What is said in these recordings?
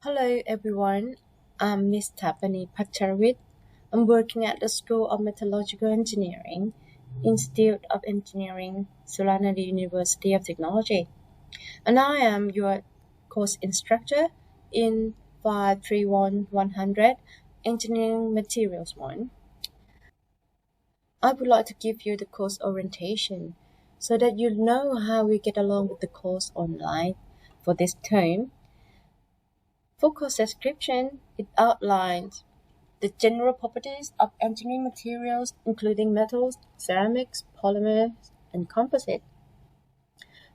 Hello everyone, I'm Miss Tapani Pacharavit. I'm working at the School of Metallurgical Engineering, Institute of Engineering, Sulanadi University of Technology. And I am your course instructor in 531100 Engineering Materials 1. I would like to give you the course orientation so that you know how we get along with the course online for this term. For course description, it outlines the general properties of engineering materials, including metals, ceramics, polymers, and composite.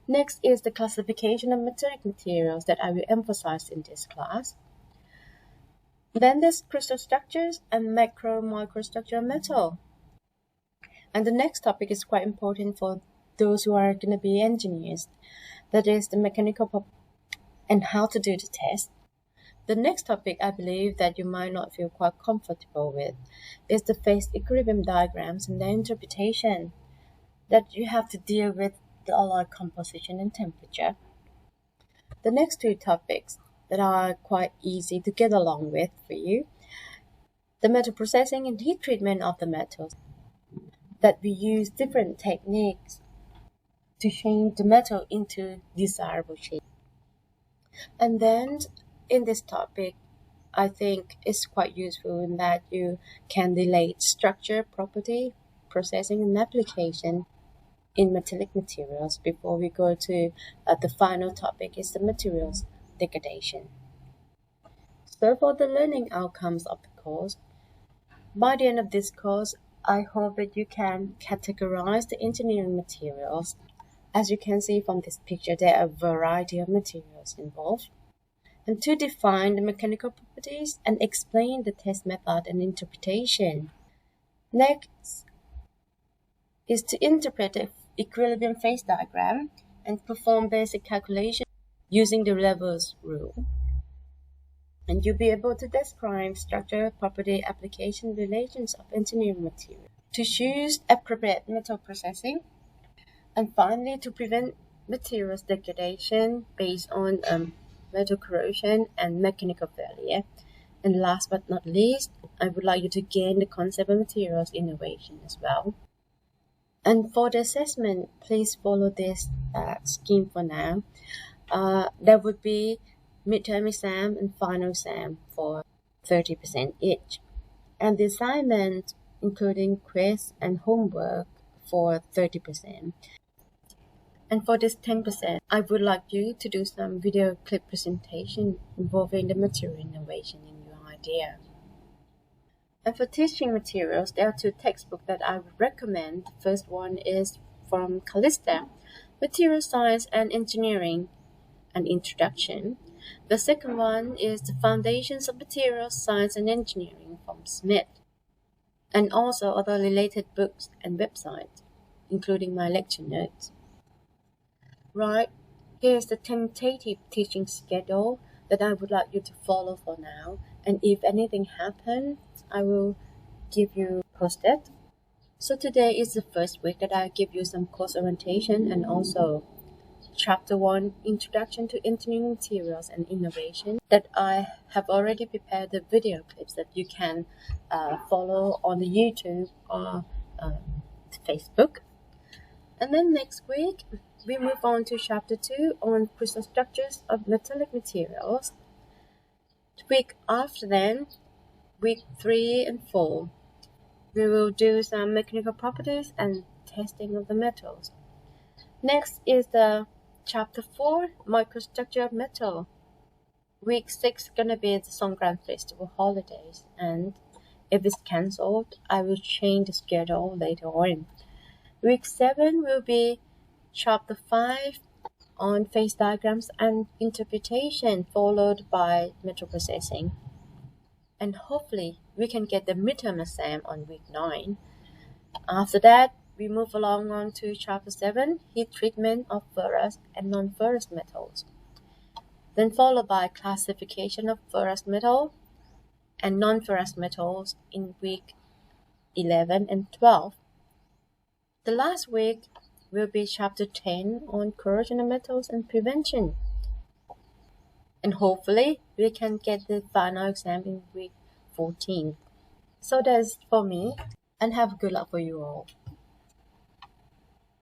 Next is the classification of metallic materials that I will emphasize in this class. Then there's crystal structures and microstructure of metal. And the next topic is quite important for those who are going to be engineers. That is the mechanical and how to do the test. The next topic I believe that you might not feel quite comfortable with is the phase equilibrium diagrams and their interpretation, that you have to deal with the alloy composition and temperature. The next two topics that are quite easy to get along with for you, the metal processing and heat treatment of the metals, that we use different techniques to change the metal into desirable shape. And then in this topic, I think it's quite useful in that you can relate structure, property, processing, and application in metallic materials before we go to the final topic is the materials degradation. So for the learning outcomes of the course, by the end of this course, I hope that you can categorize the engineering materials. As you can see from this picture, there are a variety of materials involved. And to define the mechanical properties and explain the test method and interpretation. Next is to interpret the equilibrium phase diagram and perform basic calculations using the levels rule. And you'll be able to describe structure, property, application, relations of engineering material. To choose appropriate metal processing. And finally, to prevent materials degradation based on metal corrosion and mechanical failure. And last but not least, I would like you to gain the concept of materials innovation as well. And for the assessment, please follow this scheme for now. There would be midterm exam and final exam for 30% each. And the assignment, including quiz and homework, for 30%. And for this 10%, I would like you to do some video clip presentation involving the material innovation in your idea. And for teaching materials, there are two textbooks that I would recommend. The first one is from Callista, Material Science and Engineering, an Introduction. The second one is The Foundations of Materials Science and Engineering from Smith, and also other related books and websites, including my lecture notes. Right, here's the tentative teaching schedule that I would like you to follow for now. And if anything happens, I will give you posted. So today is the first week that I give you some course orientation and also Chapter 1, Introduction to Engineering Materials and Innovation, that I have already prepared the video clips that you can follow on the YouTube or Facebook. And then next week, we move on to Chapter 2 on crystal structures of metallic materials. The week after then, week 3 and 4, we will do some mechanical properties and testing of the metals. Next is the Chapter 4, microstructure of metal. Week 6 is going to be the Songkran Festival holidays, and if it's cancelled, I will change the schedule later on. Week 7 will be Chapter 5 on phase diagrams and interpretation, followed by metal processing. And hopefully, we can get the midterm exam on week 9. After that, we move along on to Chapter 7, heat treatment of ferrous and non-ferrous metals. Then followed by classification of ferrous metal and non-ferrous metals in week 11 and 12. The last week will be Chapter 10 on corrosion of metals and prevention. and hopefully we can get the final exam in week 14. So that's for me, and have good luck for you all.